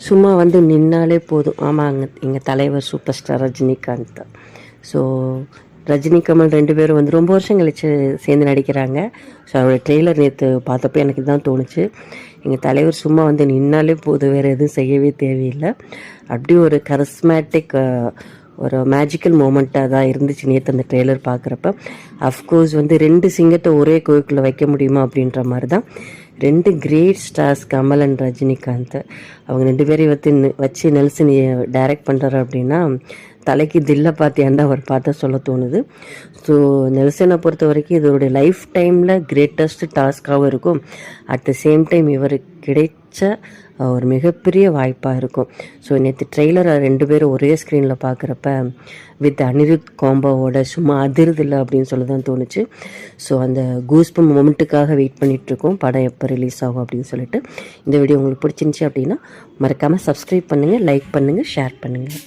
சும்மா வந்து நின்னாலே போதும். ஆமாங்க, எங்கள் தலைவர் super star Rajinikanth. So Rajini Kamal 2 பேரும் வந்து ரொம்ப வருஷம் கழிச்சு சேர்ந்து நடிக்கிறாங்க. ஸோ அவரோட ட்ரெய்லர் நேற்று பார்த்தப்போ எனக்கு தான் தோணுச்சு, எங்கள் தலைவர் சும்மா வந்து நின்னாலே போதும், வேறு எதுவும் செய்யவே தேவையில்லை. அப்படி ஒரு கரிஸ்மேட்டிக் ஒரு மேஜிக்கல் மூமெண்ட்டாக தான் இருந்துச்சு நேற்று அந்த ட்ரெய்லர் பார்க்குறப்ப. அஃப்கோர்ஸ் வந்து 2 சிங்கத்தை ஒரே கோயிலுக்குள்ளே வைக்க முடியுமா அப்படின்ற மாதிரி தான் 2 great stars Kamal and Rajinikanth. அவங்க 2 பேரையும் வச்சு நெல்சன் டைரக்ட் பண்ணுறாரு அப்படின்னா தலைக்கு தில்லை பார்த்தியான்னு அவர் பார்த்தா சொல்ல தோணுது. ஸோ நெல்சனை பொறுத்த வரைக்கும் இதோடைய லைஃப் டைமில் கிரேட்டஸ்ட் டாஸ்காகவும் இருக்கும். அட் த சேம் டைம் இவருக்கு கிடைச்ச ஒரு மிகப்பெரிய வாய்ப்பாக இருக்கும். ஸோ நேற்று ட்ரெய்லரை 2 பேரும் ஒரே ஸ்க்ரீனில் பார்க்குறப்ப வித் அனிருத் காம்போவோட சும்மா அதிர்தில்லை அப்படின்னு சொல்லி தான் தோணுச்சு. ஸோ அந்த கூஸ்பம் மொமெண்ட்டுக்காக வெயிட் பண்ணிகிட்ருக்கோம், படம் எப்போ ரிலீஸ் ஆகும் அப்படின்னு சொல்லிட்டு. இந்த வீடியோ உங்களுக்கு பிடிச்சிருந்துச்சி அப்படின்னா மறக்காமல் சப்ஸ்கிரைப் பண்ணுங்கள், லைக் பண்ணுங்கள், ஷேர் பண்ணுங்கள்.